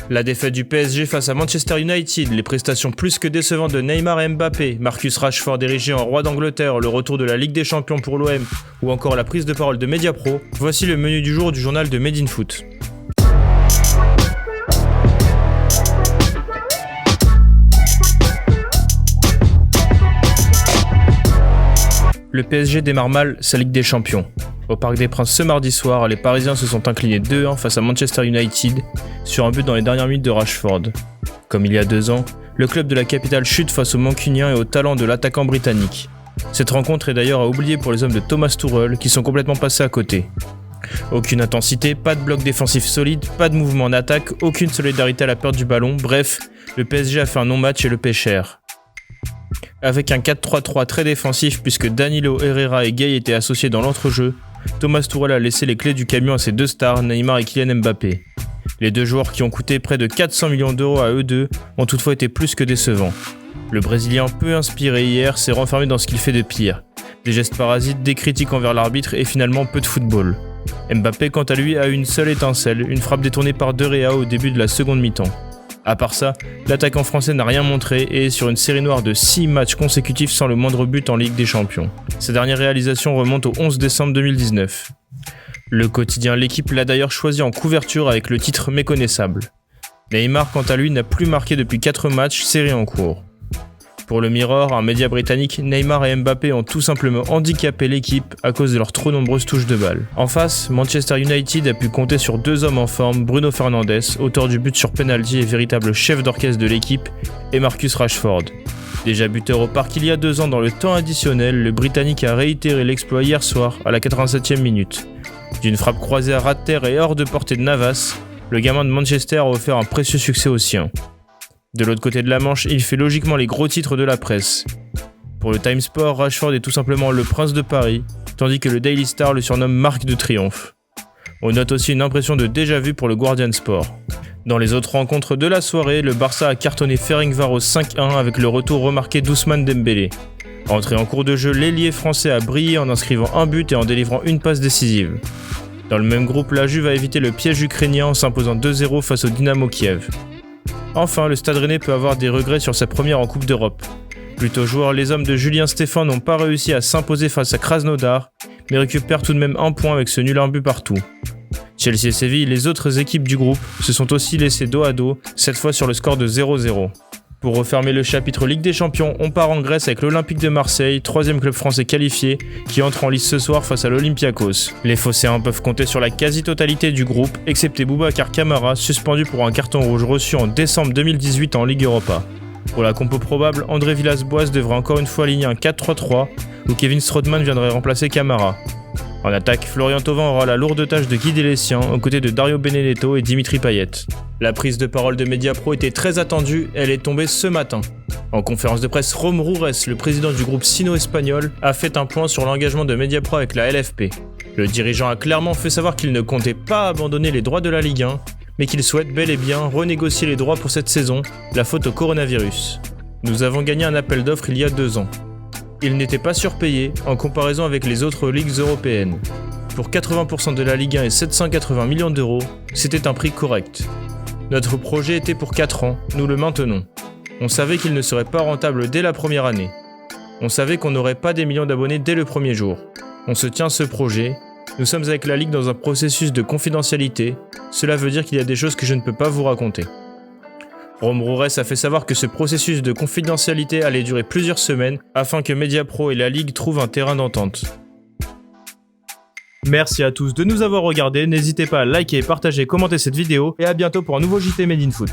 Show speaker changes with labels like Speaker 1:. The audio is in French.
Speaker 1: La défaite du PSG face à Manchester United, les prestations plus que décevantes de Neymar et Mbappé, Marcus Rashford érigé en roi d'Angleterre, le retour de la Ligue des Champions pour l'OM ou encore la prise de parole de Mediapro, voici le menu du jour du journal de Made in Foot. Le PSG démarre mal sa Ligue des Champions. Au Parc des Princes ce mardi soir, les Parisiens se sont inclinés 2-1 face à Manchester United sur un but dans les dernières minutes de Rashford. Comme il y a 2 ans, le club de la capitale chute face aux Mancuniens et au talent de l'attaquant britannique. Cette rencontre est d'ailleurs à oublier pour les hommes de Thomas Tuchel qui sont complètement passés à côté. Aucune intensité, pas de bloc défensif solide, pas de mouvement en attaque, aucune solidarité à la perte du ballon, bref, le PSG a fait un non-match et le paie cher. Avec un 4-3-3 très défensif puisque Danilo, Herrera et Gueye étaient associés dans l'entrejeu, Thomas Tuchel a laissé les clés du camion à ses deux stars, Neymar et Kylian Mbappé. Les deux joueurs qui ont coûté près de 400 millions d'euros à eux deux ont toutefois été plus que décevants. Le Brésilien peu inspiré hier s'est renfermé dans ce qu'il fait de pire. Des gestes parasites, des critiques envers l'arbitre et finalement peu de football. Mbappé quant à lui a eu une seule étincelle, une frappe détournée par De Gea au début de la seconde mi-temps. À part ça, l'attaquant français n'a rien montré et est sur une série noire de 6 matchs consécutifs sans le moindre but en Ligue des Champions. Sa dernière réalisation remonte au 11 décembre 2019. Le quotidien L'Équipe l'a d'ailleurs choisi en couverture avec le titre méconnaissable. Neymar quant à lui n'a plus marqué depuis 4 matchs, série en cours. Pour le Mirror, un média britannique, Neymar et Mbappé ont tout simplement handicapé l'équipe à cause de leurs trop nombreuses touches de balle. En face, Manchester United a pu compter sur 2 hommes en forme, Bruno Fernandes, auteur du but sur penalty et véritable chef d'orchestre de l'équipe, et Marcus Rashford. Déjà buteur au parc il y a 2 ans dans le temps additionnel, le Britannique a réitéré l'exploit hier soir à la 87e minute. D'une frappe croisée à ras de terre et hors de portée de Navas, le gamin de Manchester a offert un précieux succès aux siens. De l'autre côté de la Manche, il fait logiquement les gros titres de la presse. Pour le Time Sport, Rashford est tout simplement le prince de Paris, tandis que le Daily Star le surnomme Marc de Triomphe. On note aussi une impression de déjà-vu pour le Guardian Sport. Dans les autres rencontres de la soirée, le Barça a cartonné Ferencváros 5-1 avec le retour remarqué d'Ousmane Dembélé. Entré en cours de jeu, l'ailier français a brillé en inscrivant un but et en délivrant une passe décisive. Dans le même groupe, la Juve a évité le piège ukrainien en s'imposant 2-0 face au Dynamo Kiev. Enfin, le Stade Rennais peut avoir des regrets sur sa première en Coupe d'Europe. Plutôt joueurs, les hommes de Julien Stéphan n'ont pas réussi à s'imposer face à Krasnodar, mais récupèrent tout de même un point avec ce nul un but partout. Chelsea et Séville, les autres équipes du groupe, se sont aussi laissées dos à dos, cette fois sur le score de 0-0. Pour refermer le chapitre Ligue des Champions, on part en Grèce avec l'Olympique de Marseille, 3e club français qualifié, qui entre en lice ce soir face à l'Olympiakos. Les Phocéens peuvent compter sur la quasi-totalité du groupe, excepté Boubacar Kamara, suspendu pour un carton rouge reçu en décembre 2018 en Ligue Europa. Pour la compo probable, André Villas-Boas devrait encore une fois aligner un 4-3-3, où Kevin Strootman viendrait remplacer Kamara. En attaque, Florian Thauvin aura la lourde tâche de guider les siens, aux côtés de Dario Benedetto et Dimitri Payet. La prise de parole de Mediapro était très attendue, elle est tombée ce matin. En conférence de presse, Rome Roures, le président du groupe sino-espagnol, a fait un point sur l'engagement de Mediapro avec la LFP. Le dirigeant a clairement fait savoir qu'il ne comptait pas abandonner les droits de la Ligue 1, mais qu'il souhaite bel et bien renégocier les droits pour cette saison, la faute au coronavirus. Nous avons gagné un appel d'offres il y a 2 ans. Il n'était pas surpayé en comparaison avec les autres ligues européennes. Pour 80% de la Ligue 1 et 780 millions d'euros, c'était un prix correct. Notre projet était pour 4 ans, nous le maintenons. On savait qu'il ne serait pas rentable dès la première année. On savait qu'on n'aurait pas des millions d'abonnés dès le premier jour. On se tient à ce projet. Nous sommes avec la Ligue dans un processus de confidentialité. Cela veut dire qu'il y a des choses que je ne peux pas vous raconter. Rome Roures a fait savoir que ce processus de confidentialité allait durer plusieurs semaines afin que Mediapro et la Ligue trouvent un terrain d'entente. Merci à tous de nous avoir regardés, n'hésitez pas à liker, partager, commenter cette vidéo et à bientôt pour un nouveau JT Made in Foot.